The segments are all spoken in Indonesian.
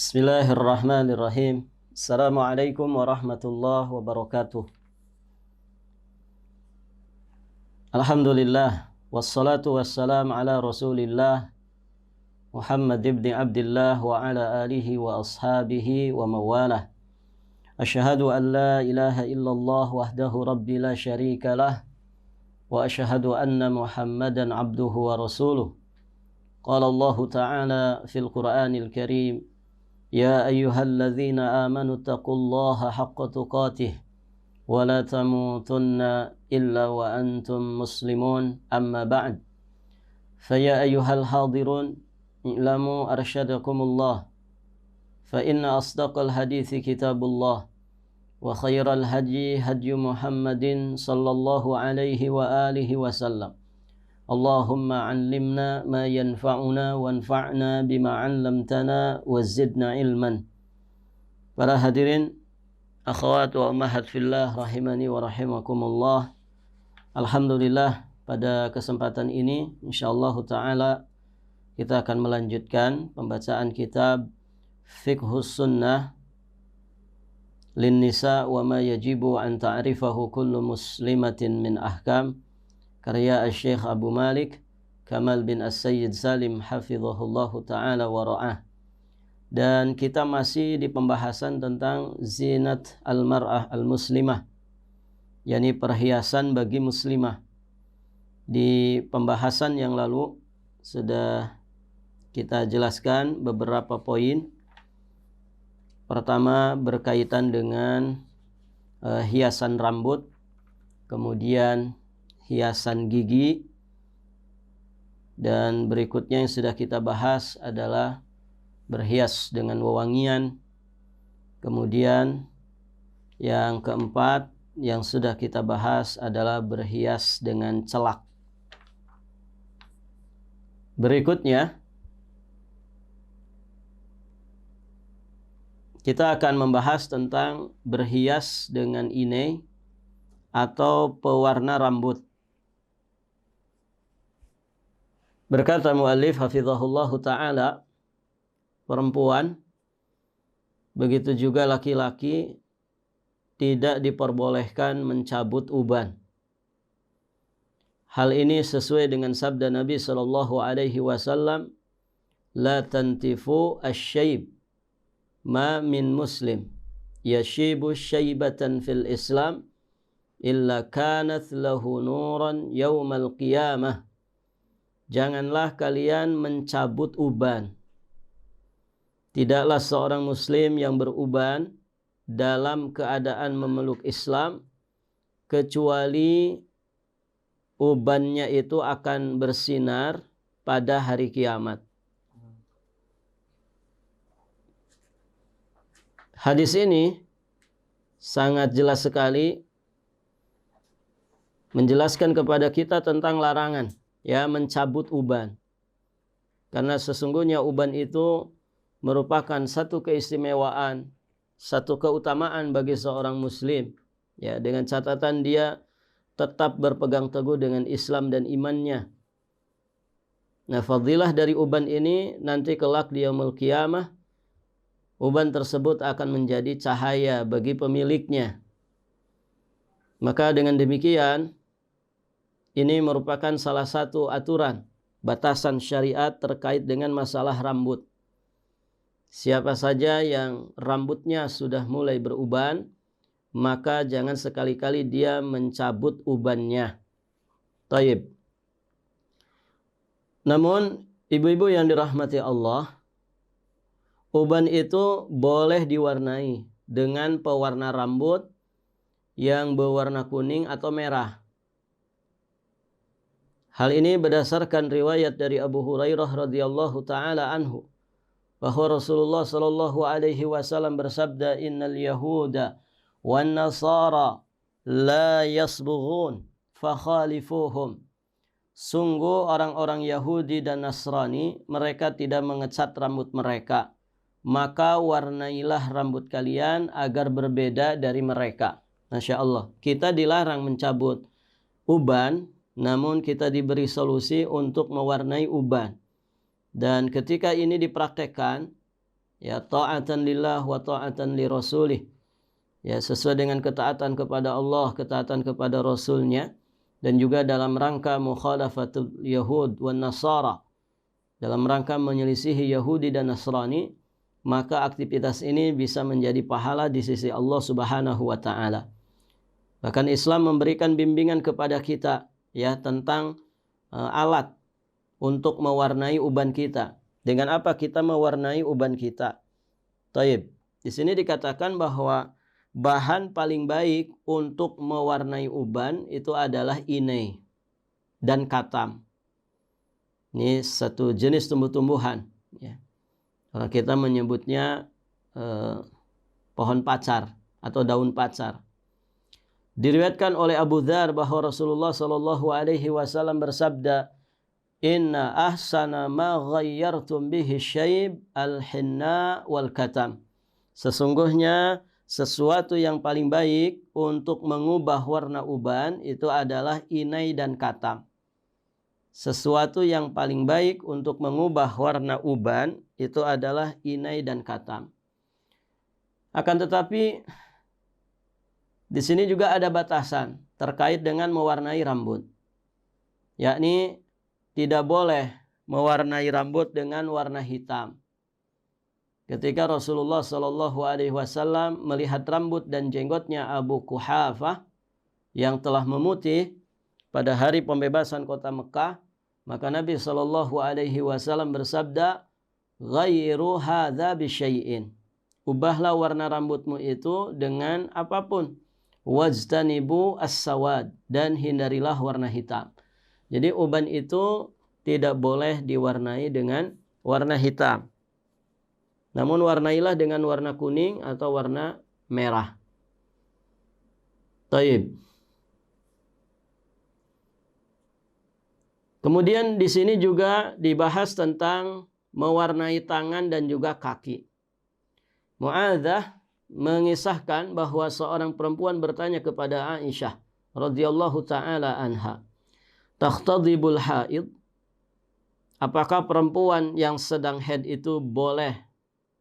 Bismillahirrahmanirrahim. Assalamualaikum warahmatullahi wabarakatuh. Alhamdulillah, wassalatu wassalam ala Rasulillah Muhammad ibn Abdullah wa ala alihi wa ashabihi wa mawalah. Asyhadu an la ilaha illallah wahdahu rabbi la syarika lah wa asyhadu anna Muhammadan abduhu wa rasuluh. Qala Allah Ta'ala fil Qur'anil Karim, Ya ayyuhalladzina amanu taqullaha haqqa tuqatih wa la tamutunna illa wa antum muslimun, amma ba'd. Faya ayyuhal hadirun i'lamu arsyadakumullah fa inna asdaqal hadithi kitabullah wa khairal hadyi hadyu Muhammadin sallallahu alaihi wa alihi wasallam. Allahumma 'allimna ma yanfa'una wanfa'na bima 'allamtana wa zidna ilman. Para hadirin, akhwat wa ummahat fillah rahimani wa rahimakumullah. Alhamdulillah, pada kesempatan ini insyaallah taala kita akan melanjutkan pembacaan kitab Fiqhus Sunnah lin Nisa wa ma yajibu an ta'rifahu kullu muslimatin min ahkam, karya Syekh Abu Malik Kamal bin As-Sayyid Salim hafizahullahu ta'ala wa ra'ah. Dan kita masih di pembahasan tentang zinat al-mar'ah al-muslimah, yakni perhiasan bagi muslimah. Di pembahasan yang lalu sudah kita jelaskan beberapa poin. Pertama berkaitan dengan hiasan rambut, kemudian hiasan gigi, dan berikutnya yang sudah kita bahas adalah berhias dengan wewangian. Kemudian yang keempat yang sudah kita bahas adalah berhias dengan celak. Berikutnya kita akan membahas tentang berhias dengan inai atau pewarna rambut. Berkata muallif hafizahullahu ta'ala, perempuan begitu juga laki-laki tidak diperbolehkan mencabut uban. Hal ini sesuai dengan sabda Nabi sallallahu alaihi wasallam, la tantifu asy-syaib ma min muslim yashibu syaibatan fil Islam illa kanat lahu nuran yaumal qiyamah. Janganlah kalian mencabut uban. Tidaklah seorang muslim yang beruban dalam keadaan memeluk Islam kecuali ubannya itu akan bersinar pada hari kiamat. Hadis ini sangat jelas sekali menjelaskan kepada kita tentang larangan mencabut uban. Karena sesungguhnya uban itu merupakan satu keistimewaan, satu keutamaan bagi seorang muslim. Dengan catatan dia tetap berpegang teguh dengan Islam dan imannya. Nah, fadilah dari uban ini nanti kelak di yaumul qiyamah, uban tersebut akan menjadi cahaya bagi pemiliknya. Maka dengan demikian, ini merupakan salah satu aturan, batasan syariat terkait dengan masalah rambut. Siapa saja yang rambutnya sudah mulai beruban, maka jangan sekali-kali dia mencabut ubannya. Taib. Namun, ibu-ibu yang dirahmati Allah, uban itu boleh diwarnai dengan pewarna rambut yang berwarna kuning atau merah. Hal ini berdasarkan riwayat dari Abu Hurairah radhiyallahu taala anhu, bahwa Rasulullah sallallahu alaihi wasallam bersabda, innal yahuda wan nasara la yasbughun fakhalifuhum. Sungguh orang-orang Yahudi dan Nasrani mereka tidak mengecat rambut mereka, maka warnailah rambut kalian agar berbeda dari mereka. Masya Allah, kita dilarang mencabut uban, namun kita diberi solusi untuk mewarnai uban. Dan ketika ini dipraktekkan, ya ta'atan lillah wa ta'atan li rasulih, ya sesuai dengan ketaatan kepada Allah, ketaatan kepada Rasulnya, dan juga dalam rangka mukhalafatul Yahud wan Nasara, dalam rangka menyelisihi Yahudi dan Nasrani, maka aktivitas ini bisa menjadi pahala di sisi Allah Subhanahu wa taala. Bahkan Islam memberikan bimbingan kepada kita ya tentang alat untuk mewarnai uban kita. Dengan apa kita mewarnai uban kita? Taib. Di sini dikatakan bahwa bahan paling baik untuk mewarnai uban itu adalah inai dan katam. Ini satu jenis tumbuh-tumbuhan. Ya. Kalau kita menyebutnya pohon pacar atau daun pacar. Diriwayatkan oleh Abu Dzar bahwa Rasulullah Shallallahu Alaihi Wasallam bersabda, Inna ahsana ma ghayyartum bihi syaib al-hinna wal katam. Sesungguhnya sesuatu yang paling baik untuk mengubah warna uban itu adalah inai dan katam. Sesuatu yang paling baik untuk mengubah warna uban itu adalah inai dan katam. Akan tetapi di sini juga ada batasan terkait dengan mewarnai rambut. Yakni tidak boleh mewarnai rambut dengan warna hitam. Ketika Rasulullah Shallallahu Alaihi Wasallam melihat rambut dan jenggotnya Abu Quhafah yang telah memutih pada hari pembebasan kota Mekah, maka Nabi Shallallahu Alaihi Wasallam bersabda, "Ghayru hadza bisyai'in." Ubahlah warna rambutmu itu dengan apapun. Wajtanibu as-sawad, dan hindarilah warna hitam. Jadi uban itu tidak boleh diwarnai dengan warna hitam. Namun warnailah dengan warna kuning atau warna merah. Taib. Kemudian di sini juga dibahas tentang mewarnai tangan dan juga kaki. Mu'adzah mengisahkan bahwa seorang perempuan bertanya kepada Aisyah radhiyallahu taala anha, "Takhtadibul haid?" Apakah perempuan yang sedang haid itu boleh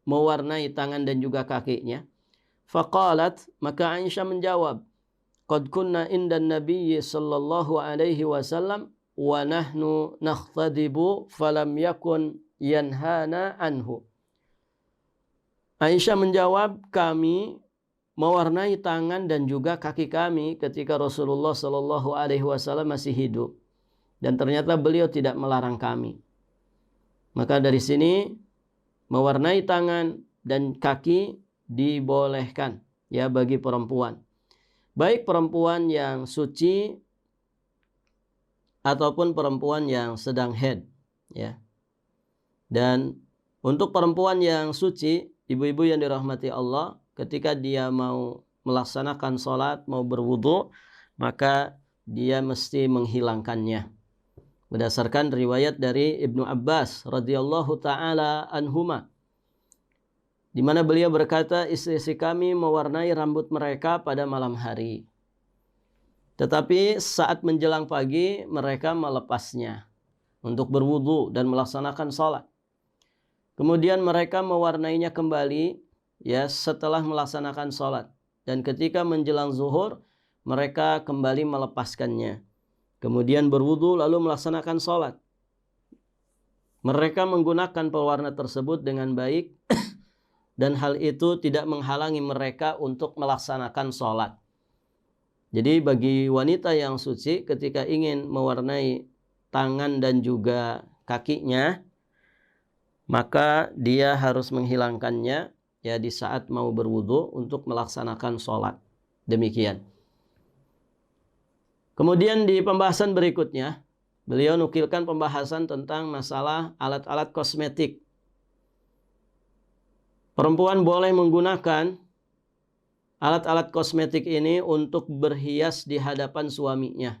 mewarnai tangan dan juga kakinya? Faqalat, maka Aisyah menjawab, "Qad kunna indan nabiyyi sallallahu alaihi wasallam wa nahnu nakhtadibu falam yakun yanhana anhu." Aisyah menjawab, kami mewarnai tangan dan juga kaki kami ketika Rasulullah Shallallahu Alaihi Wasallam masih hidup, dan ternyata beliau tidak melarang kami. Maka dari sini mewarnai tangan dan kaki dibolehkan ya bagi perempuan, baik perempuan yang suci ataupun perempuan yang sedang haid ya. Dan untuk perempuan yang suci, ibu-ibu yang dirahmati Allah, ketika dia mau melaksanakan sholat, mau berwudu, maka dia mesti menghilangkannya. Berdasarkan riwayat dari Ibnu Abbas radhiyallahu taala anhuma, di mana beliau berkata, istri-istri kami mewarnai rambut mereka pada malam hari, tetapi saat menjelang pagi mereka melepasnya untuk berwudu dan melaksanakan sholat. Kemudian mereka mewarnainya kembali ya setelah melaksanakan sholat. Dan ketika menjelang zuhur, mereka kembali melepaskannya. Kemudian berwudu lalu melaksanakan sholat. Mereka menggunakan pewarna tersebut dengan baik dan hal itu tidak menghalangi mereka untuk melaksanakan sholat. Jadi bagi wanita yang suci ketika ingin mewarnai tangan dan juga kakinya, maka dia harus menghilangkannya ya di saat mau berwudu untuk melaksanakan sholat. Demikian. Kemudian di pembahasan berikutnya, beliau nukilkan pembahasan tentang masalah alat-alat kosmetik. Perempuan boleh menggunakan alat-alat kosmetik ini untuk berhias di hadapan suaminya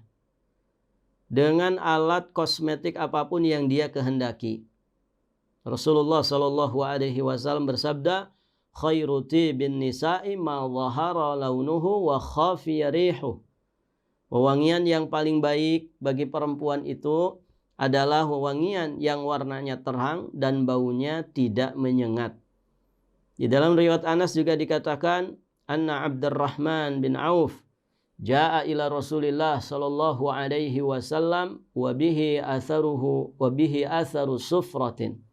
dengan alat kosmetik apapun yang dia kehendaki. Rasulullah Shallallahu Alaihi Wasallam bersabda, "Khairu tibin nisa'i ma dhahara launuhu wa khafiya rihuh." Wewangian yang paling baik bagi perempuan itu adalah wewangian yang warnanya terang dan baunya tidak menyengat. Di dalam riwayat Anas juga dikatakan, anna Abdurrahman bin Auf jaa ila Rasulillah sallallahu alaihi wasallam wa bihi atharu sufratin.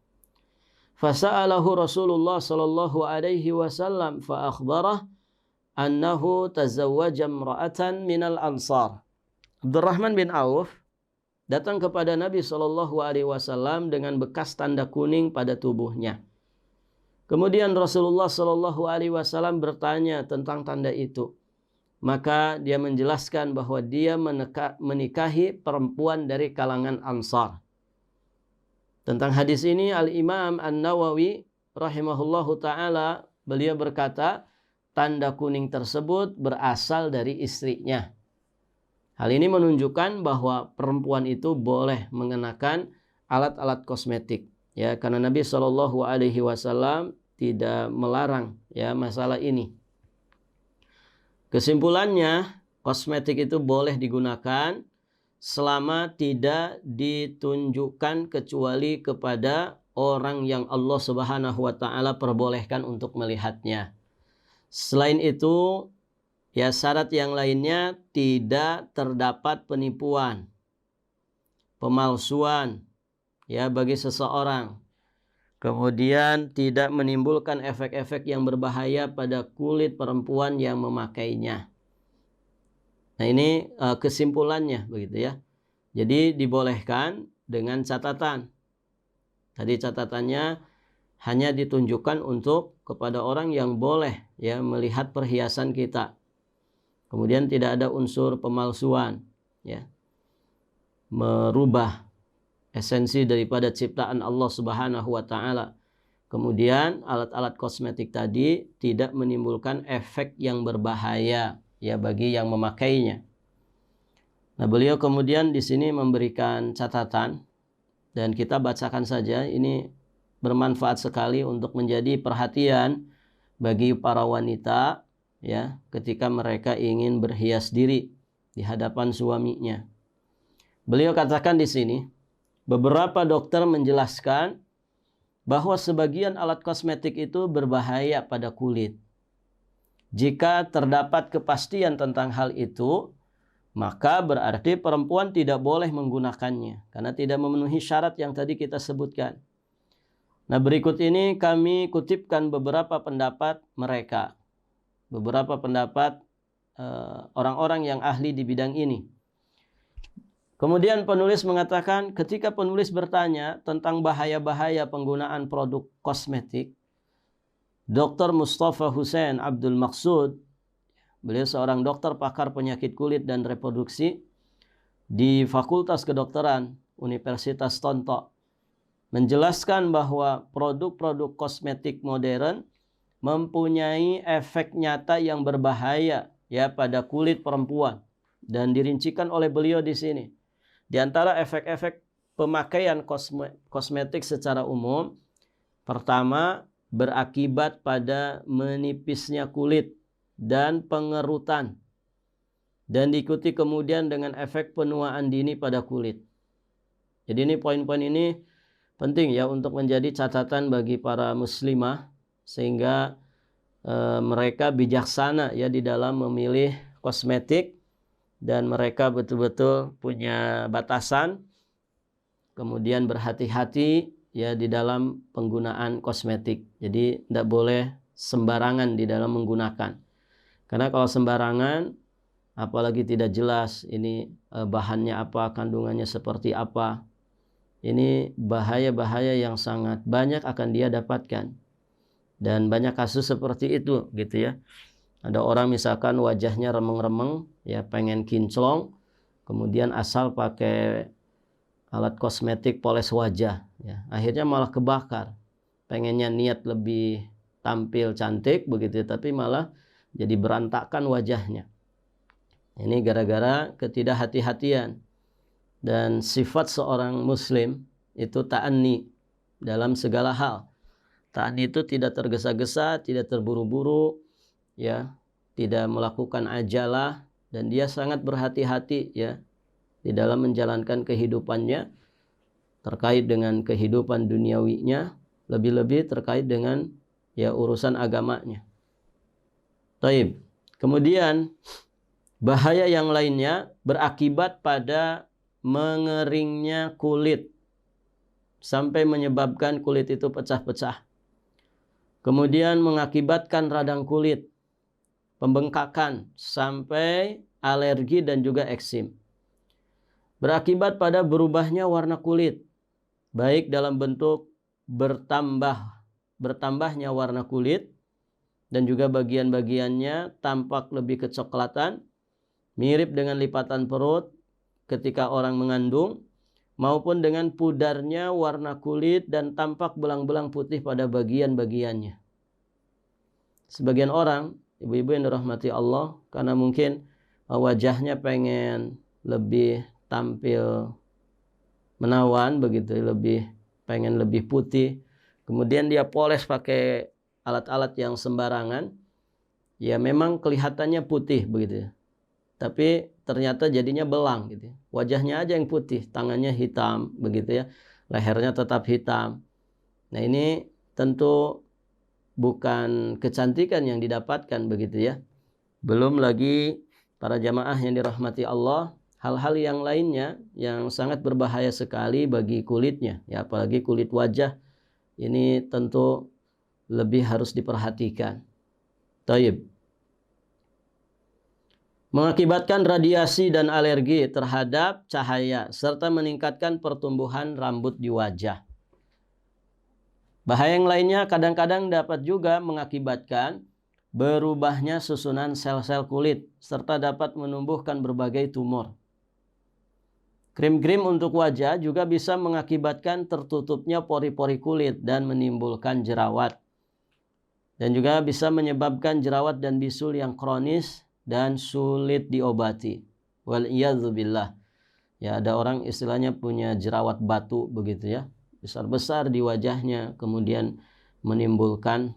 Fasa'alahu Rasulullah sallallahu alaihi wasallam fa akhbarah annahu tazawwaja imra'atan minal ansar. Abdurrahman bin Auf datang kepada Nabi sallallahu alaihi wasallam dengan bekas tanda kuning pada tubuhnya. Kemudian Rasulullah sallallahu alaihi wasallam bertanya tentang tanda itu. Maka dia menjelaskan bahwa dia menikahi perempuan dari kalangan Ansar. Tentang hadis ini Al-Imam An-Nawawi rahimahullahu ta'ala, beliau berkata, tanda kuning tersebut berasal dari istrinya. Hal ini menunjukkan bahwa perempuan itu boleh mengenakan alat-alat kosmetik. Ya, karena Nabi Shallallahu Alaihi Wasallam tidak melarang ya masalah ini. Kesimpulannya, kosmetik itu boleh digunakan selama tidak ditunjukkan kecuali kepada orang yang Allah Subhanahu wa taala perbolehkan untuk melihatnya. Selain itu, ya syarat yang lainnya tidak terdapat penipuan, pemalsuan ya bagi seseorang. Kemudian tidak menimbulkan efek-efek yang berbahaya pada kulit perempuan yang memakainya. Nah ini kesimpulannya begitu ya. Jadi dibolehkan dengan catatan. Tadi catatannya hanya ditunjukkan untuk kepada orang yang boleh ya melihat perhiasan kita. Kemudian tidak ada unsur pemalsuan ya. Merubah esensi daripada ciptaan Allah Subhanahu wa taala. Kemudian alat-alat kosmetik tadi tidak menimbulkan efek yang berbahaya ya bagi yang memakainya. Nah, beliau kemudian di sini memberikan catatan dan kita bacakan saja. Ini bermanfaat sekali untuk menjadi perhatian bagi para wanita ya ketika mereka ingin berhias diri di hadapan suaminya. Beliau katakan di sini, beberapa dokter menjelaskan bahwa sebagian alat kosmetik itu berbahaya pada kulit. Jika terdapat kepastian tentang hal itu, maka berarti perempuan tidak boleh menggunakannya karena tidak memenuhi syarat yang tadi kita sebutkan. Nah, berikut ini kami kutipkan beberapa pendapat mereka. Beberapa pendapat orang-orang yang ahli di bidang ini. Kemudian penulis mengatakan ketika penulis bertanya tentang bahaya-bahaya penggunaan produk kosmetik, Dr. Mustafa Hussein Abdul Maqsud, beliau seorang dokter pakar penyakit kulit dan reproduksi di Fakultas Kedokteran Universitas Tonto, menjelaskan bahwa produk-produk kosmetik modern mempunyai efek nyata yang berbahaya ya pada kulit perempuan dan dirincikan oleh beliau di sini. Di antara efek-efek pemakaian kosmetik secara umum, pertama berakibat pada menipisnya kulit dan pengerutan, dan diikuti kemudian dengan efek penuaan dini pada kulit. Jadi ini poin-poin ini penting ya untuk menjadi catatan bagi para muslimah sehingga mereka bijaksana ya di dalam memilih kosmetik. Dan mereka betul-betul punya batasan, kemudian berhati-hati ya di dalam penggunaan kosmetik. Jadi tidak boleh sembarangan di dalam menggunakan. Karena kalau sembarangan, apalagi tidak jelas ini bahannya apa, kandungannya seperti apa, ini bahaya-bahaya yang sangat banyak akan dia dapatkan. Dan banyak kasus seperti itu gitu ya. Ada orang misalkan wajahnya remeng-remeng, ya pengen kinclong, kemudian asal pakai alat kosmetik poles wajah, ya akhirnya malah kebakar. Pengennya niat lebih tampil cantik begitu, tapi malah jadi berantakan wajahnya. Ini gara-gara ketidakhati-hatian. Dan sifat seorang muslim itu ta'anni dalam segala hal. Ta'anni itu tidak tergesa-gesa, tidak terburu-buru, ya, tidak melakukan ajalah, dan dia sangat berhati-hati ya di dalam menjalankan kehidupannya terkait dengan kehidupan duniawinya, lebih-lebih terkait dengan ya urusan agamanya. Taib. Kemudian bahaya yang lainnya berakibat pada mengeringnya kulit sampai menyebabkan kulit itu pecah-pecah. Kemudian mengakibatkan radang kulit, pembengkakan sampai alergi dan juga eksim. Berakibat pada berubahnya warna kulit, baik dalam bentuk bertambahnya warna kulit dan juga bagian-bagiannya tampak lebih kecoklatan, mirip dengan lipatan perut ketika orang mengandung, maupun dengan pudarnya warna kulit dan tampak belang-belang putih pada bagian-bagiannya. Sebagian orang, ibu-ibu yang dirahmati Allah, karena mungkin wajahnya pengen lebih tampil menawan begitu, pengen lebih putih, kemudian dia poles pakai alat-alat yang sembarangan, ya memang kelihatannya putih begitu ya. Tapi ternyata jadinya belang gitu. Wajahnya aja yang putih, tangannya hitam begitu ya. Lehernya tetap hitam. Nah, ini tentu bukan kecantikan yang didapatkan begitu ya. Belum lagi para jamaah yang dirahmati Allah, hal-hal yang lainnya yang sangat berbahaya sekali bagi kulitnya ya, apalagi kulit wajah. Ini tentu lebih harus diperhatikan. Taib. Mengakibatkan radiasi dan alergi terhadap cahaya serta meningkatkan pertumbuhan rambut di wajah. Bahaya yang lainnya kadang-kadang dapat juga mengakibatkan berubahnya susunan sel-sel kulit serta dapat menumbuhkan berbagai tumor. Krim-krim untuk wajah juga bisa mengakibatkan tertutupnya pori-pori kulit dan menimbulkan jerawat. Dan juga bisa menyebabkan jerawat dan bisul yang kronis dan sulit diobati. Wal'iyadzubillah. Ya, ada orang istilahnya punya jerawat batu begitu ya. Besar-besar di wajahnya, kemudian menimbulkan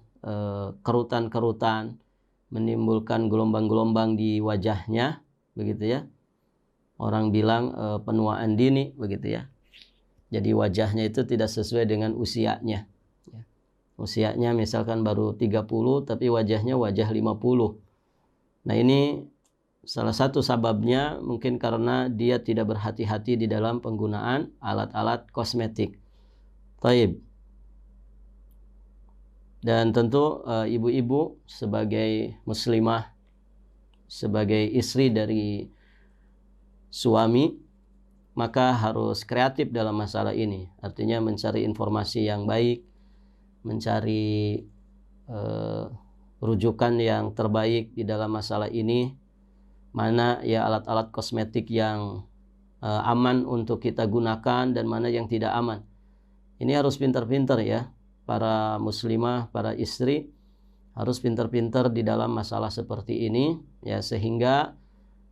kerutan-kerutan, menimbulkan gelombang-gelombang di wajahnya begitu ya. Orang bilang penuaan dini begitu ya. Jadi wajahnya itu tidak sesuai dengan usianya. Ya. Usianya misalkan baru 30 tapi wajahnya wajah 50. Nah, ini salah satu sebabnya mungkin karena dia tidak berhati-hati di dalam penggunaan alat-alat kosmetik. Taib. Dan tentu ibu-ibu sebagai muslimah, sebagai istri dari suami, maka harus kreatif dalam masalah ini. Artinya mencari informasi yang baik, mencari rujukan yang terbaik di dalam masalah ini. Mana ya alat-alat kosmetik yang aman untuk kita gunakan dan mana yang tidak aman. Ini harus pintar-pintar ya, para muslimah, para istri harus pintar-pintar di dalam masalah seperti ini ya, sehingga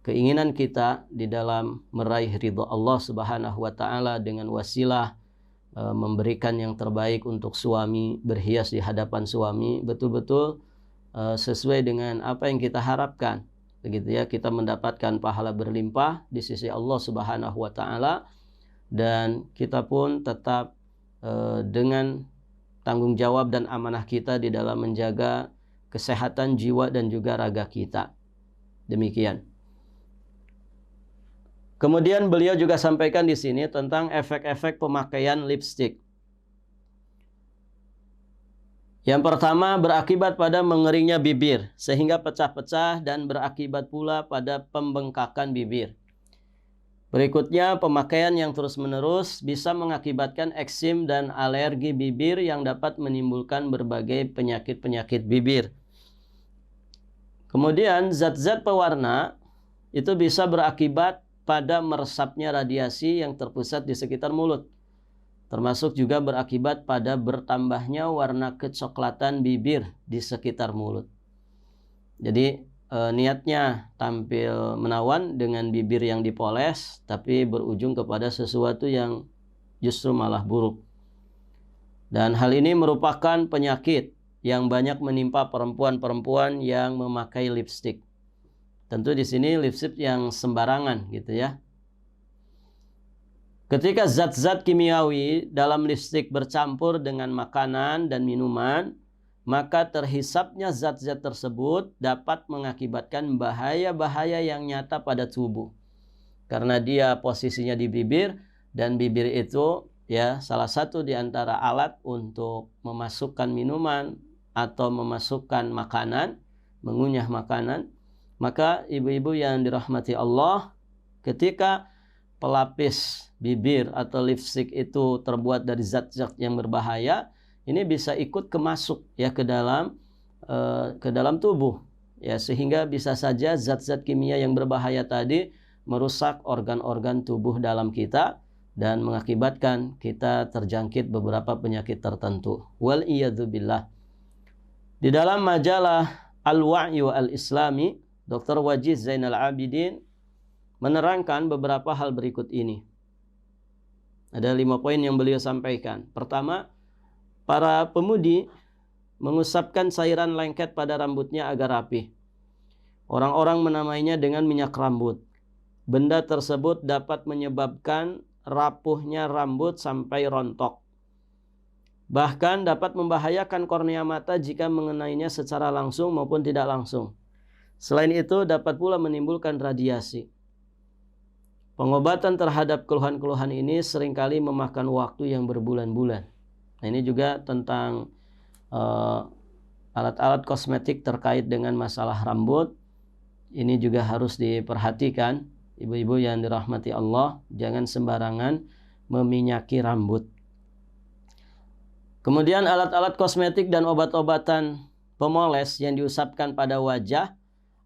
keinginan kita di dalam meraih ridha Allah Subhanahu wa taala dengan wasilah memberikan yang terbaik untuk suami, berhias di hadapan suami, betul-betul sesuai dengan apa yang kita harapkan. Begitu ya, kita mendapatkan pahala berlimpah di sisi Allah Subhanahu wa taala, dan kita pun tetap dengan tanggung jawab dan amanah kita di dalam menjaga kesehatan jiwa dan juga raga kita. Demikian. Kemudian beliau juga sampaikan di sini tentang efek-efek pemakaian lipstik. Yang pertama, berakibat pada mengeringnya bibir sehingga pecah-pecah dan berakibat pula pada pembengkakan bibir. Berikutnya, pemakaian yang terus-menerus bisa mengakibatkan eksim dan alergi bibir yang dapat menimbulkan berbagai penyakit-penyakit bibir. Kemudian, zat-zat pewarna itu bisa berakibat pada meresapnya radiasi yang terpusat di sekitar mulut. Termasuk juga berakibat pada bertambahnya warna kecoklatan bibir di sekitar mulut. Jadi niatnya tampil menawan dengan bibir yang dipoles, tapi berujung kepada sesuatu yang justru malah buruk. Dan hal ini merupakan penyakit yang banyak menimpa perempuan-perempuan yang memakai lipstik. Tentu di sini lipstik yang sembarangan gitu ya. Ketika zat-zat kimiawi dalam lipstik bercampur dengan makanan dan minuman, maka terhisapnya zat-zat tersebut dapat mengakibatkan bahaya-bahaya yang nyata pada tubuh. Karena dia posisinya di bibir, dan bibir itu ya salah satu di antara alat untuk memasukkan minuman atau memasukkan makanan, mengunyah makanan. Maka ibu-ibu yang dirahmati Allah, ketika pelapis bibir atau lipstick itu terbuat dari zat-zat yang berbahaya, ini bisa ikut kemasuk ya ke dalam tubuh ya, sehingga bisa saja zat-zat kimia yang berbahaya tadi merusak organ-organ tubuh dalam kita dan mengakibatkan kita terjangkit beberapa penyakit tertentu. Wal iyadzubillah. Di dalam majalah Al-Wa'yi Al-Islami, Dr. Wajiz Zainal Abidin menerangkan beberapa hal berikut ini. Ada 5 poin yang beliau sampaikan. Pertama, para pemudi mengusapkan cairan lengket pada rambutnya agar rapi. Orang-orang menamainya dengan minyak rambut. Benda tersebut dapat menyebabkan rapuhnya rambut sampai rontok. Bahkan dapat membahayakan kornea mata jika mengenainya secara langsung maupun tidak langsung. Selain itu dapat pula menimbulkan radiasi. Pengobatan terhadap keluhan-keluhan ini seringkali memakan waktu yang berbulan-bulan. Nah, ini juga tentang alat-alat kosmetik terkait dengan masalah rambut. Ini juga harus diperhatikan. Ibu-ibu yang dirahmati Allah, jangan sembarangan meminyaki rambut. Kemudian alat-alat kosmetik dan obat-obatan pemoles yang diusapkan pada wajah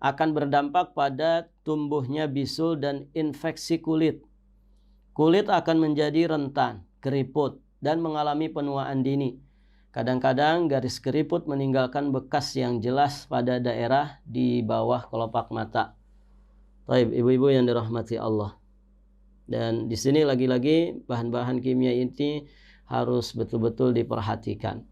akan berdampak pada tumbuhnya bisul dan infeksi kulit. Kulit akan menjadi rentan, keriput, dan mengalami penuaan dini. Kadang-kadang garis keriput meninggalkan bekas yang jelas pada daerah di bawah kelopak mata. Baik, ibu-ibu yang dirahmati Allah. Dan di sini lagi-lagi bahan-bahan kimia ini harus betul-betul diperhatikan.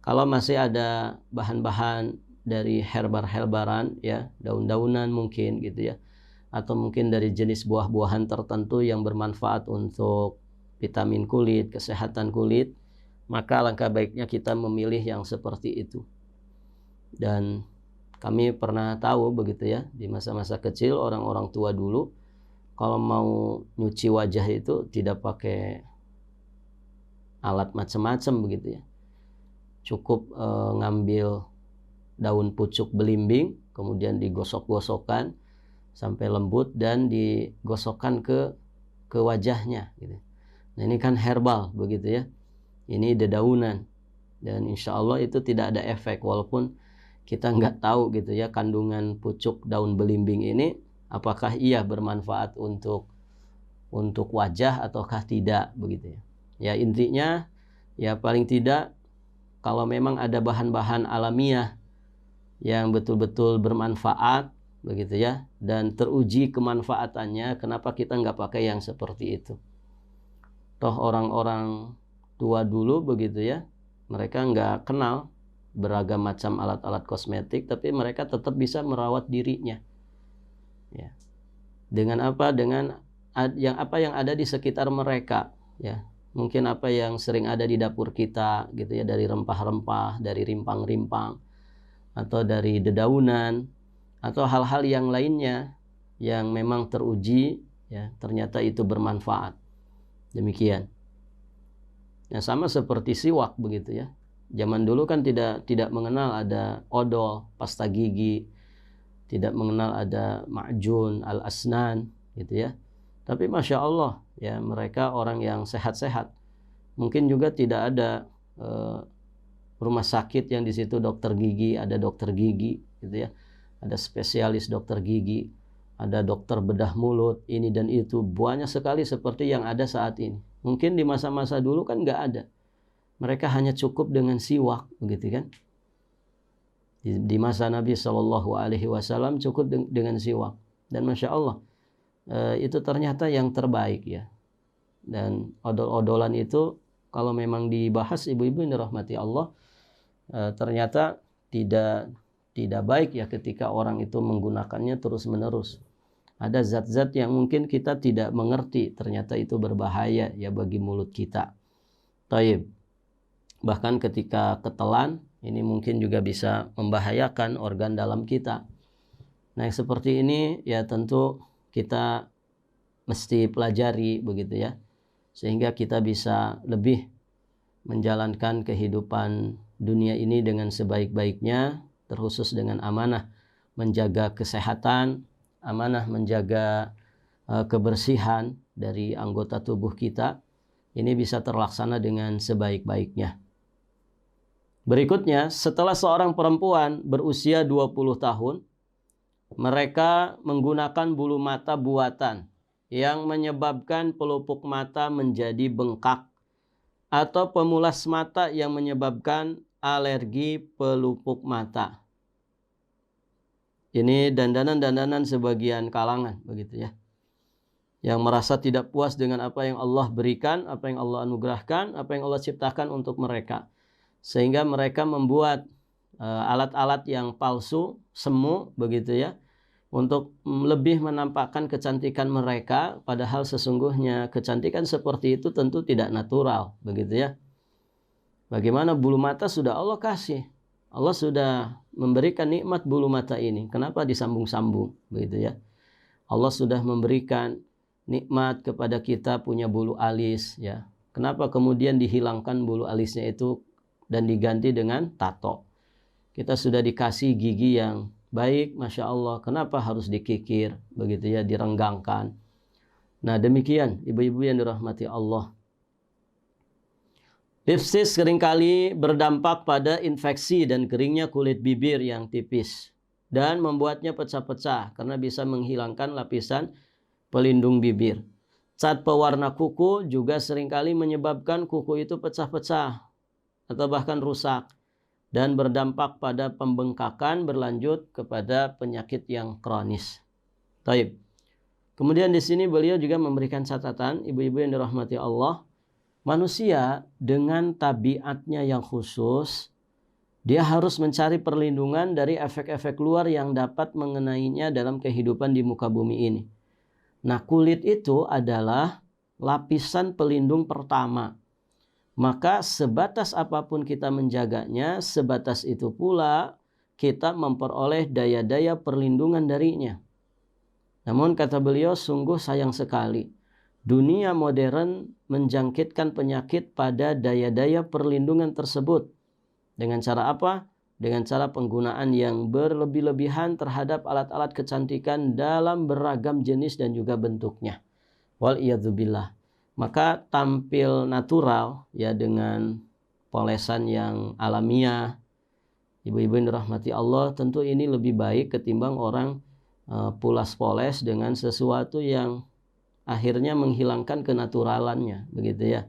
Kalau masih ada bahan-bahan dari herbar-herbaran ya, daun-daunan mungkin gitu ya, atau mungkin dari jenis buah-buahan tertentu yang bermanfaat untuk vitamin kulit, kesehatan kulit, maka langkah baiknya kita memilih yang seperti itu. Dan kami pernah tahu begitu ya, di masa-masa kecil orang-orang tua dulu kalau mau nyuci wajah itu tidak pakai alat macam-macam begitu ya. Cukup ngambil daun pucuk belimbing, kemudian digosok-gosokkan sampai lembut dan digosokkan ke wajahnya gitu. Nah, ini kan herbal begitu ya. Ini dedaunan dan insya Allah itu tidak ada efek, walaupun kita nggak tahu gitu ya kandungan pucuk daun belimbing ini apakah iya bermanfaat untuk wajah ataukah tidak begitu ya. Ya intinya ya paling tidak kalau memang ada bahan-bahan alamiah yang betul-betul bermanfaat begitu ya, dan teruji kemanfaatannya, kenapa kita nggak pakai yang seperti itu? Toh orang-orang tua dulu begitu ya, mereka nggak kenal beragam macam alat-alat kosmetik, tapi mereka tetap bisa merawat dirinya ya. Dengan apa? Dengan apa yang ada di sekitar mereka ya. Mungkin apa yang sering ada di dapur kita gitu ya, dari rempah-rempah, dari rimpang-rimpang, atau dari dedaunan, atau hal-hal yang lainnya yang memang teruji ya, ternyata itu bermanfaat. Demikian. Ya, sama seperti siwak begitu ya. Zaman dulu kan tidak mengenal ada odol, pasta gigi, tidak mengenal ada ma'jun, al-asnan gitu ya. Tapi Masya Allah ya, mereka orang yang sehat-sehat. Mungkin juga tidak ada rumah sakit yang di situ dokter gigi, ada dokter gigi gitu ya. Ada spesialis dokter gigi, ada dokter bedah mulut, ini dan itu. Banyak sekali seperti yang ada saat ini. Mungkin di masa-masa dulu kan nggak ada. Mereka hanya cukup dengan siwak begitu kan. Di masa Nabi SAW cukup dengan siwak. Dan Masya Allah itu ternyata yang terbaik ya. Dan odol-odolan itu kalau memang dibahas ibu-ibu yang dirahmati Allah, ternyata tidak baik ya ketika orang itu menggunakannya terus-menerus. Ada zat-zat yang mungkin kita tidak mengerti, ternyata itu berbahaya ya bagi mulut kita. Taib. Bahkan ketika ketelan Ini mungkin juga bisa membahayakan organ dalam kita. Nah, yang seperti ini ya tentu kita mesti pelajari begitu ya. Sehingga kita bisa lebih menjalankan kehidupan dunia ini dengan sebaik-baiknya, terkhusus dengan amanah menjaga kesehatan, amanah menjaga kebersihan dari anggota tubuh kita. Ini bisa terlaksana dengan sebaik-baiknya. Berikutnya, setelah seorang perempuan berusia 20 tahun, mereka menggunakan bulu mata buatan yang menyebabkan pelupuk mata menjadi bengkak atau pemulas mata yang menyebabkan alergi pelupuk mata. Ini dandanan-dandanan sebagian kalangan begitu ya. Yang merasa tidak puas dengan apa yang Allah berikan, apa yang Allah anugerahkan, apa yang Allah ciptakan untuk mereka. Sehingga mereka membuat alat-alat yang palsu, semu begitu ya, untuk lebih menampakkan kecantikan mereka, padahal sesungguhnya kecantikan seperti itu tentu tidak natural, begitu ya. Bagaimana bulu mata sudah Allah kasih, Allah sudah memberikan nikmat bulu mata ini, kenapa disambung-sambung, begitu ya. Allah sudah memberikan nikmat kepada kita punya bulu alis, ya. Kenapa kemudian dihilangkan bulu alisnya itu dan diganti dengan tato? Kita sudah dikasih gigi yang baik, Masya Allah. Kenapa harus dikikir, begitu ya, direnggangkan? Nah, demikian ibu-ibu yang dirahmati Allah. Lipstik seringkali berdampak pada infeksi dan keringnya kulit bibir yang tipis dan membuatnya pecah-pecah karena bisa menghilangkan lapisan pelindung bibir. Cat pewarna kuku juga seringkali menyebabkan kuku itu pecah-pecah atau bahkan rusak, dan berdampak pada pembengkakan berlanjut kepada penyakit yang kronis. Taib. Kemudian di sini beliau juga memberikan catatan, ibu-ibu yang dirahmati Allah, manusia dengan tabiatnya yang khusus, dia harus mencari perlindungan dari efek-efek luar yang dapat mengenainya dalam kehidupan di muka bumi ini. Nah, kulit itu adalah lapisan pelindung pertama. Maka sebatas apapun kita menjaganya, sebatas itu pula kita memperoleh daya-daya perlindungan darinya. Namun kata beliau, sungguh sayang sekali. Dunia modern menjangkitkan penyakit pada daya-daya perlindungan tersebut. Dengan cara apa? Dengan cara penggunaan yang berlebih-lebihan terhadap alat-alat kecantikan dalam beragam jenis dan juga bentuknya. Wal'iyadzubillah. Maka tampil natural ya dengan polesan yang alamiah, ibu-ibu yang dirahmati Allah, tentu ini lebih baik ketimbang orang pulas poles dengan sesuatu yang akhirnya menghilangkan kenaturalannya, begitu ya.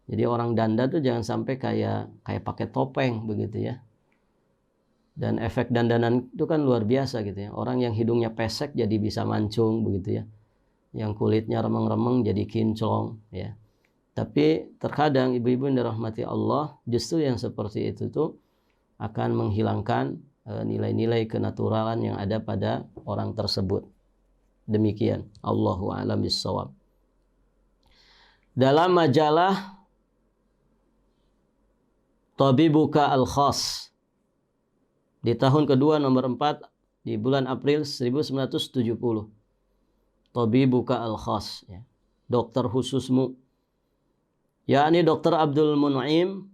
Jadi orang dandan tuh jangan sampai kayak pakai topeng begitu ya. Dan efek dandanan itu kan luar biasa gitu ya. Orang yang hidungnya pesek jadi bisa mancung begitu ya. Yang kulitnya remeng-remeng jadi kinclong ya. Tapi terkadang ibu-ibu yang dirahmati Allah, justru yang seperti itu tuh akan menghilangkan nilai-nilai kenaturalan yang ada pada orang tersebut. Demikian, Allahu a'lam bishawab. Dalam majalah Tabibuka Al-Khas di tahun kedua nomor 4 di bulan April 1970. Tabibuka Al-Khas, ya. Dokter khususmu, yakni Dr. Abdul Mun'im,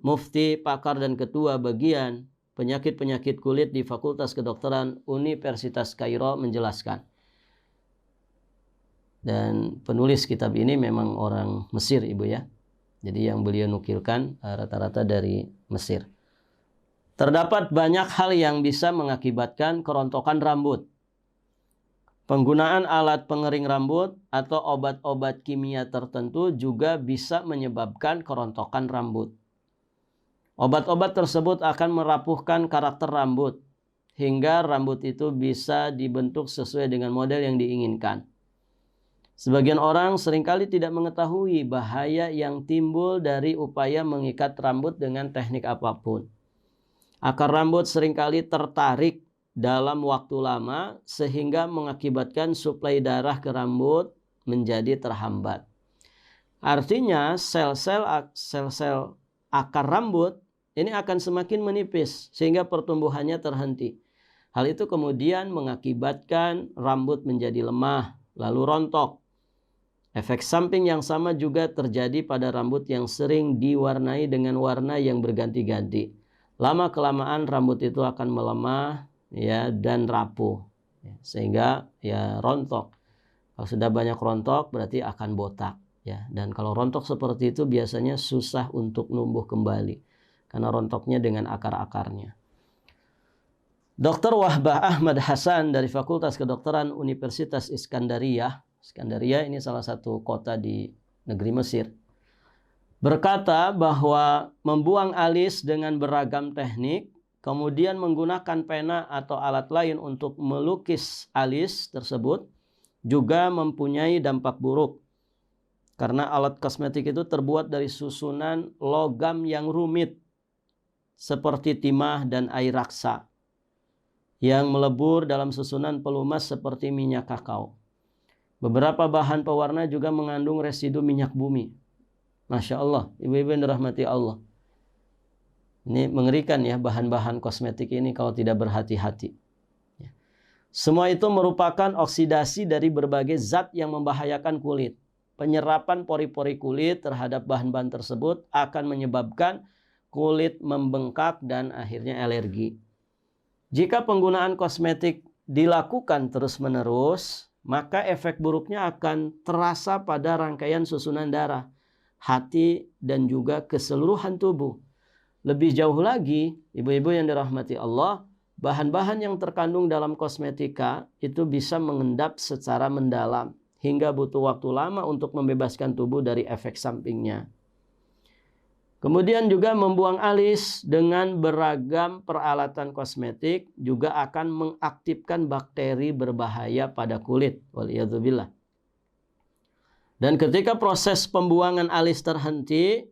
mufti, pakar dan ketua bagian penyakit-penyakit kulit di Fakultas Kedokteran Universitas Kairo menjelaskan. Dan penulis kitab ini memang orang Mesir, ibu ya. Jadi yang beliau nukilkan rata-rata dari Mesir. Terdapat banyak hal yang bisa mengakibatkan kerontokan rambut. Penggunaan alat pengering rambut atau obat-obat kimia tertentu juga bisa menyebabkan kerontokan rambut. Obat-obat tersebut akan merapuhkan karakter rambut hingga rambut itu bisa dibentuk sesuai dengan model yang diinginkan. Sebagian orang seringkali tidak mengetahui bahaya yang timbul dari upaya mengikat rambut dengan teknik apapun. Akar rambut seringkali tertarik dalam waktu lama sehingga mengakibatkan suplai darah ke rambut menjadi terhambat. Artinya sel-sel akar rambut ini akan semakin menipis sehingga pertumbuhannya terhenti. Hal itu kemudian mengakibatkan rambut menjadi lemah, lalu rontok. Efek samping yang sama juga terjadi pada rambut yang sering diwarnai dengan warna yang berganti-ganti. Lama-kelamaan rambut itu akan melemah ya dan rapuh, ya, sehingga ya rontok. Kalau sudah banyak rontok berarti akan botak, ya. Dan kalau rontok seperti itu biasanya susah untuk numbuh kembali karena rontoknya dengan akar-akarnya. Dr. Wahbah Ahmad Hasan dari Fakultas Kedokteran Universitas Iskandariyah, Iskandaria ini salah satu kota di negeri Mesir, berkata bahwa membuang alis dengan beragam teknik, kemudian menggunakan pena atau alat lain untuk melukis alis tersebut juga mempunyai dampak buruk. Karena alat kosmetik itu terbuat dari susunan logam yang rumit seperti timah dan air raksa yang melebur dalam susunan pelumas seperti minyak kakao. Beberapa bahan pewarna juga mengandung residu minyak bumi. Masya Allah, ibu-ibu yang dirahmati Allah. Ini mengerikan ya bahan-bahan kosmetik ini kalau tidak berhati-hati. Semua itu merupakan oksidasi dari berbagai zat yang membahayakan kulit. Penyerapan pori-pori kulit terhadap bahan-bahan tersebut akan menyebabkan kulit membengkak dan akhirnya alergi. Jika penggunaan kosmetik dilakukan terus-menerus, maka efek buruknya akan terasa pada rangkaian susunan darah, hati, dan juga keseluruhan tubuh. Lebih jauh lagi, ibu-ibu yang dirahmati Allah, bahan-bahan yang terkandung dalam kosmetika itu bisa mengendap secara mendalam, hingga butuh waktu lama untuk membebaskan tubuh dari efek sampingnya. Kemudian juga membuang alis dengan beragam peralatan kosmetik juga akan mengaktifkan bakteri berbahaya pada kulit. Waliyadzubillah. Dan ketika proses pembuangan alis terhenti,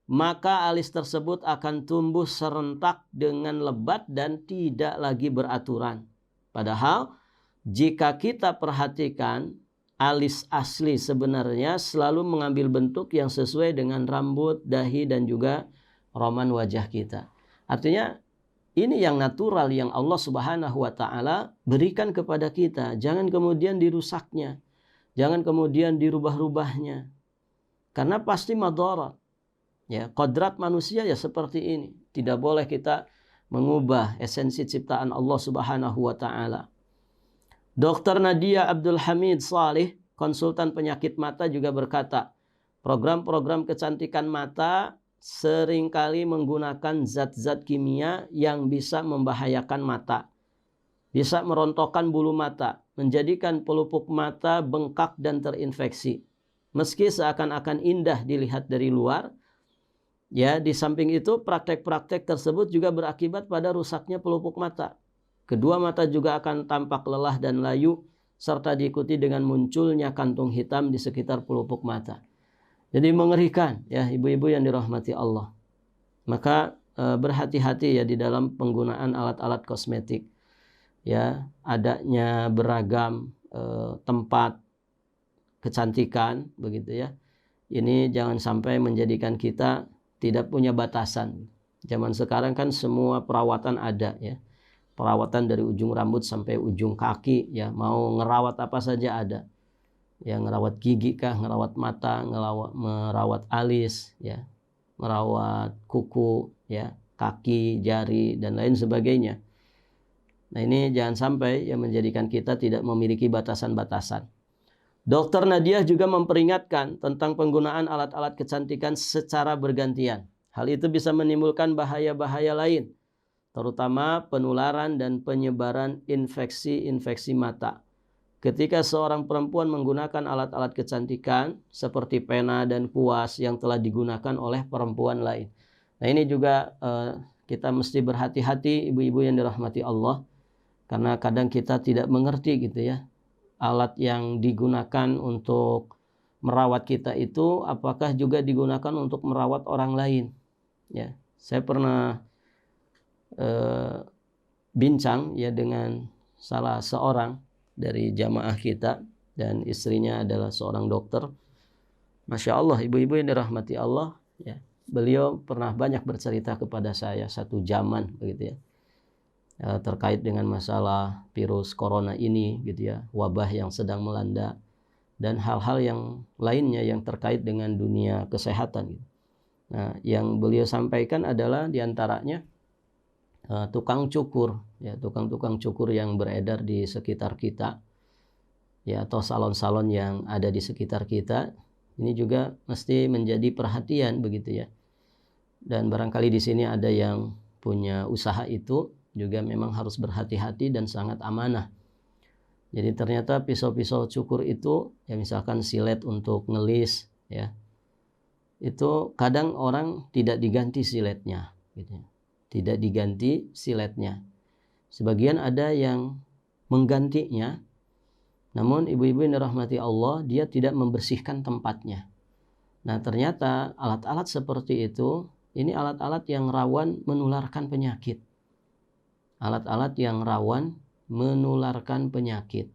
maka alis tersebut akan tumbuh serentak dengan lebat dan tidak lagi beraturan. Padahal jika kita perhatikan, alis asli sebenarnya selalu mengambil bentuk yang sesuai dengan rambut, dahi, dan juga roman wajah kita. Artinya ini yang natural yang Allah Subhanahu wa Ta'ala berikan kepada kita. Jangan kemudian dirusaknya, jangan kemudian dirubah-rubahnya, karena pasti madarat. Ya, kodrat manusia ya seperti ini. Tidak boleh kita mengubah esensi ciptaan Allah Subhanahu wa Ta'ala. Dr. Nadia Abdul Hamid Salih, konsultan penyakit mata, juga berkata, program-program kecantikan mata seringkali menggunakan zat-zat kimia yang bisa membahayakan mata. Bisa merontokkan bulu mata, menjadikan pelupuk mata bengkak dan terinfeksi. Meski seakan-akan indah dilihat dari luar, ya, di samping itu praktek-praktek tersebut juga berakibat pada rusaknya pelupuk mata. Kedua mata juga akan tampak lelah dan layu, serta diikuti dengan munculnya kantung hitam di sekitar pelupuk mata. Jadi mengerikan ya ibu-ibu yang dirahmati Allah. Maka berhati-hati ya di dalam penggunaan alat-alat kosmetik. Ya, adanya beragam tempat kecantikan begitu ya. Ini jangan sampai menjadikan kita tidak punya batasan. Zaman sekarang kan semua perawatan ada ya. Perawatan dari ujung rambut sampai ujung kaki ya, mau ngerawat apa saja ada. Ya, ngerawat gigi kah, ngerawat mata, merawat alis ya, merawat kuku ya, kaki, jari dan lain sebagainya. Nah, ini jangan sampai yang menjadikan kita tidak memiliki batasan-batasan. Dr. Nadia juga memperingatkan tentang penggunaan alat-alat kecantikan secara bergantian. Hal itu bisa menimbulkan bahaya-bahaya lain, terutama penularan dan penyebaran infeksi-infeksi mata. Ketika seorang perempuan menggunakan alat-alat kecantikan seperti pena dan kuas yang telah digunakan oleh perempuan lain. Nah, ini juga kita mesti berhati-hati ibu-ibu yang dirahmati Allah, karena kadang kita tidak mengerti gitu ya. Alat yang digunakan untuk merawat kita itu apakah juga digunakan untuk merawat orang lain? Ya, saya pernah bincang ya dengan salah seorang dari jamaah kita, dan istrinya adalah seorang dokter. Masya Allah, ibu-ibu yang dirahmati Allah ya. beliau pernah banyak bercerita kepada saya satu zaman begitu ya, terkait dengan masalah virus corona ini gitu ya, wabah yang sedang melanda dan hal-hal yang lainnya yang terkait dengan dunia kesehatan gitu. Nah, yang beliau sampaikan adalah diantaranya tukang cukur ya, tukang cukur yang beredar di sekitar kita ya, atau salon-salon yang ada di sekitar kita, ini juga mesti menjadi perhatian begitu ya. Dan barangkali di sini ada yang punya usaha itu juga memang harus berhati-hati dan sangat amanah. Jadi ternyata pisau-pisau cukur itu ya, misalkan silet untuk ngelis ya, itu kadang orang tidak diganti siletnya gitu ya. Tidak diganti siletnya. Sebagian ada yang menggantinya, namun ibu-ibu yang dirahmati Allah, dia tidak membersihkan tempatnya. Nah, ternyata alat-alat seperti itu, ini alat-alat yang rawan menularkan penyakit. Alat-alat yang rawan menularkan penyakit.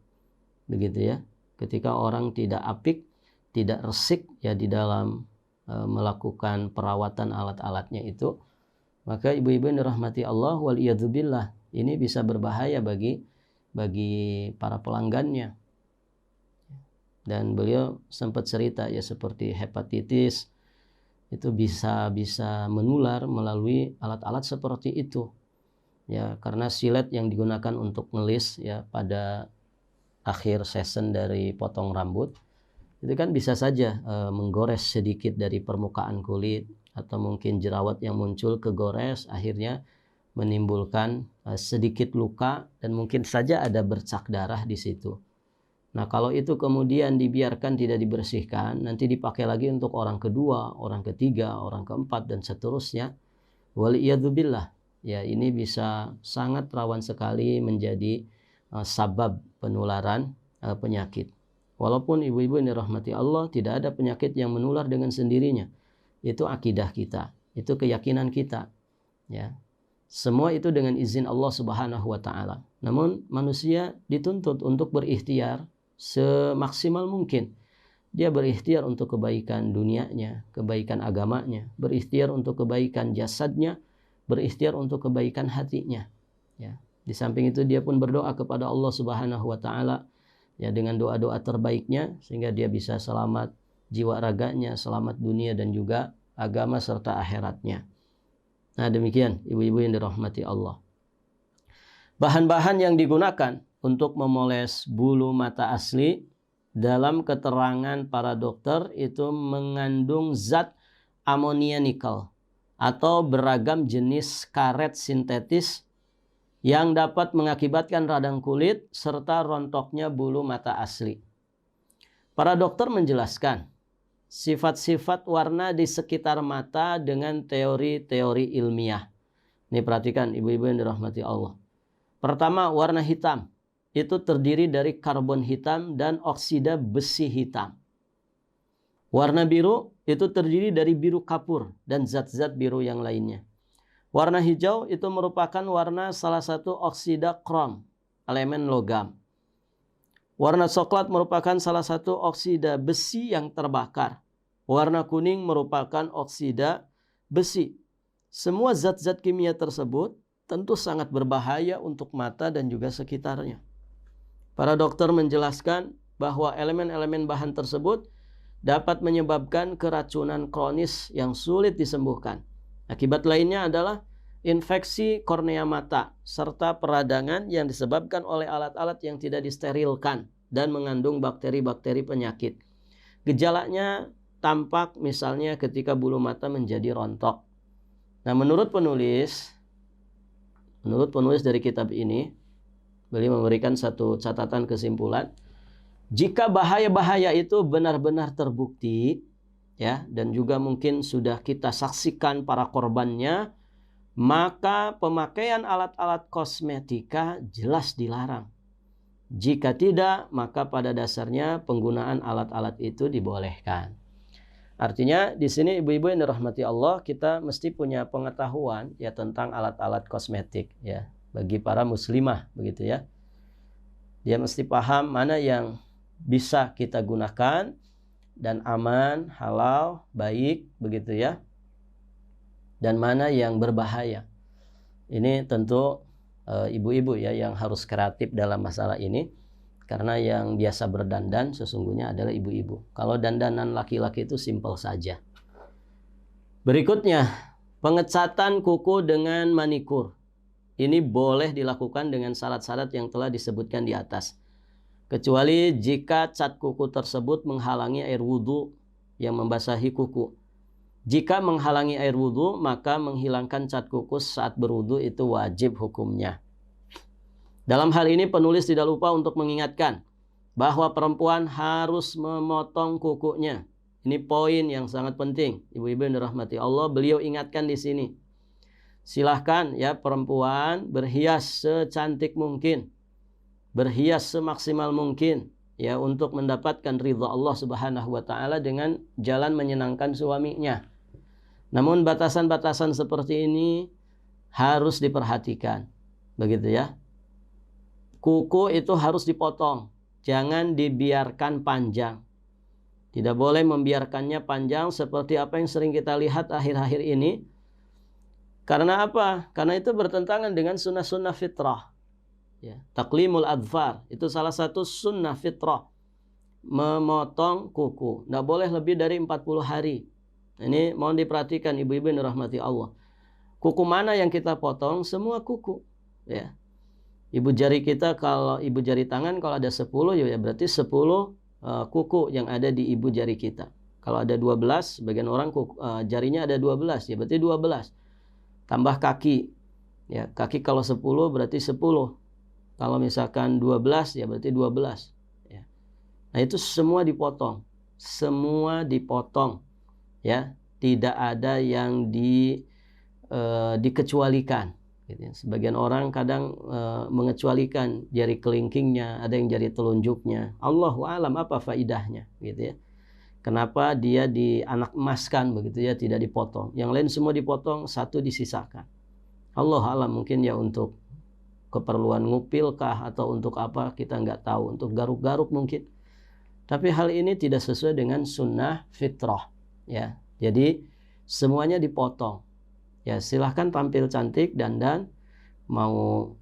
Begitu ya. Ketika orang tidak apik, tidak resik ya di dalam melakukan perawatan alat-alatnya itu, maka ibu-ibu yang dirahmati Allah, waliyadzubillah, ini bisa berbahaya bagi para pelanggannya. Dan beliau sempat cerita ya, seperti hepatitis itu bisa menular melalui alat-alat seperti itu ya, karena silet yang digunakan untuk ngelis ya pada akhir season dari potong rambut itu kan bisa saja menggores sedikit dari permukaan kulit, atau mungkin jerawat yang muncul kegores akhirnya menimbulkan sedikit luka dan mungkin saja ada bercak darah di situ. Nah, kalau itu kemudian dibiarkan tidak dibersihkan, nanti dipakai lagi untuk orang kedua, orang ketiga, orang keempat, dan seterusnya. Waliyadzubillah. Ya, ini bisa sangat rawan sekali menjadi sabab penularan penyakit. Walaupun ibu-ibu yang dirahmati Allah, tidak ada penyakit yang menular dengan sendirinya. Itu akidah kita, itu keyakinan kita. Ya. Semua itu dengan izin Allah Subhanahu wa taala. Namun manusia dituntut untuk berikhtiar semaksimal mungkin. Dia berikhtiar untuk kebaikan dunianya, kebaikan agamanya, berikhtiar untuk kebaikan jasadnya, berikhtiar untuk kebaikan hatinya. Ya. Di samping itu dia pun berdoa kepada Allah Subhanahu wa taala ya, dengan doa-doa terbaiknya sehingga dia bisa selamat jiwa raganya, selamat dunia dan juga agama serta akhiratnya. Nah, demikian ibu-ibu yang dirahmati Allah. Bahan-bahan yang digunakan untuk memoles bulu mata asli dalam keterangan para dokter itu mengandung zat amonia nikel atau beragam jenis karet sintetis yang dapat mengakibatkan radang kulit serta rontoknya bulu mata asli. Para dokter menjelaskan sifat-sifat warna di sekitar mata dengan teori-teori ilmiah. Ini perhatikan ibu-ibu yang dirahmati Allah. Pertama, warna hitam. Itu terdiri dari karbon hitam dan oksida besi hitam. Warna biru itu terdiri dari biru kapur dan zat-zat biru yang lainnya. Warna hijau itu merupakan warna salah satu oksida krom, elemen logam. Warna coklat merupakan salah satu oksida besi yang terbakar. Warna kuning merupakan oksida besi. Semua zat-zat kimia tersebut tentu sangat berbahaya untuk mata dan juga sekitarnya. Para dokter menjelaskan bahwa elemen-elemen bahan tersebut dapat menyebabkan keracunan kronis yang sulit disembuhkan. Akibat lainnya adalah infeksi kornea mata serta peradangan yang disebabkan oleh alat-alat yang tidak disterilkan dan mengandung bakteri-bakteri penyakit. Gejalanya tampak misalnya ketika bulu mata menjadi rontok. Nah, menurut penulis dari kitab ini, beliau memberikan satu catatan kesimpulan. Jika bahaya-bahaya itu benar-benar terbukti, ya, dan juga mungkin sudah kita saksikan para korbannya, maka pemakaian alat-alat kosmetika jelas dilarang. Jika tidak, maka pada dasarnya penggunaan alat-alat itu dibolehkan. Artinya di sini ibu-ibu yang dirahmati Allah, kita mesti punya pengetahuan ya tentang alat-alat kosmetik ya, bagi para muslimah begitu ya. Dia mesti paham mana yang bisa kita gunakan dan aman, halal, baik begitu ya. dan mana yang berbahaya. Ini tentu ibu-ibu ya yang harus kreatif dalam masalah ini, karena yang biasa berdandan sesungguhnya adalah ibu-ibu. Kalau dandanan laki-laki itu simpel saja. Berikutnya, pengecatan kuku dengan manikur. Ini boleh dilakukan dengan syarat-syarat yang telah disebutkan di atas. Kecuali jika cat kuku tersebut menghalangi air wudhu yang membasahi kuku. Jika menghalangi air wudhu, maka menghilangkan cat kuku saat berwudhu itu wajib hukumnya. Dalam hal ini penulis tidak lupa untuk mengingatkan bahwa perempuan harus memotong kukunya. Ini poin yang sangat penting. Ibu-ibu yang dirahmati Allah, beliau ingatkan di sini. Silahkan ya perempuan berhias secantik mungkin, berhias semaksimal mungkin ya untuk mendapatkan ridha Allah Subhanahu wa taala dengan jalan menyenangkan suaminya. Namun batasan-batasan seperti ini harus diperhatikan. Begitu ya. Kuku itu harus dipotong, jangan dibiarkan panjang. Tidak boleh membiarkannya panjang seperti apa yang sering kita lihat akhir-akhir ini. Karena apa? Karena itu bertentangan dengan sunnah-sunnah fitrah. Ya, taklimul adfar itu salah satu sunnah fitrah, memotong kuku. Tidak boleh lebih dari 40 hari. Ini mohon diperhatikan ibu-ibu yang dirahmati Allah. Kuku mana yang kita potong? Semua kuku. Ya. Ibu jari kita, kalau ibu jari tangan kalau ada 10 ya berarti 10 kuku yang ada di ibu jari kita. Kalau ada 12, bagian orang jarinya ada 12 ya berarti 12. Tambah kaki. Ya, kaki kalau 10 berarti 10. Kalau misalkan 12 ya berarti 12 ya. Nah, itu semua dipotong. Semua dipotong. Ya, tidak ada yang dikecualikan. Sebagian orang kadang mengecualikan jari kelingkingnya, ada yang jari telunjuknya. Allahu alam apa faidahnya, gitu ya. Kenapa dia dianak emaskan begitu ya, tidak dipotong. Yang lain semua dipotong, satu disisakan. Allah alam, mungkin ya untuk keperluan ngupilkah atau untuk apa kita nggak tahu, untuk garuk-garuk mungkin. Tapi hal ini tidak sesuai dengan sunnah fitrah, ya. Jadi semuanya dipotong. Ya, silahkan tampil cantik, dandan, mau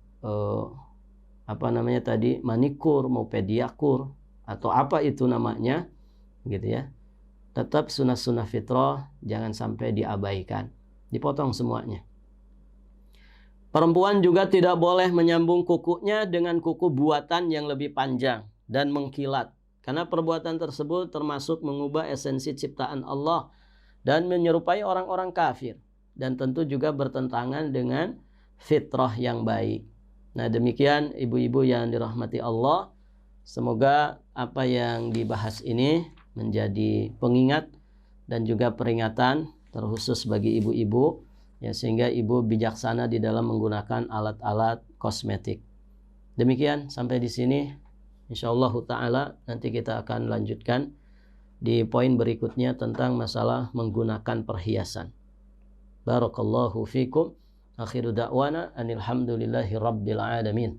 manikur, mau pediakur atau apa itu namanya, gitu ya. Tetap sunnah-sunnah fitrah jangan sampai diabaikan, dipotong semuanya. Perempuan juga tidak boleh menyambung kukunya dengan kuku buatan yang lebih panjang dan mengkilat, karena perbuatan tersebut termasuk mengubah esensi ciptaan Allah dan menyerupai orang-orang kafir. Dan tentu juga bertentangan dengan fitrah yang baik. Nah, demikian ibu-ibu yang dirahmati Allah. Semoga apa yang dibahas ini menjadi pengingat dan juga peringatan terkhusus bagi ibu-ibu, ya, sehingga ibu bijaksana di dalam menggunakan alat-alat kosmetik. Demikian sampai di sini. Insyaallah ta'ala nanti kita akan lanjutkan di poin berikutnya tentang masalah menggunakan perhiasan. Barakallahu fikum. Akhiru da'wana anil hamdulillahi rabbil alamin.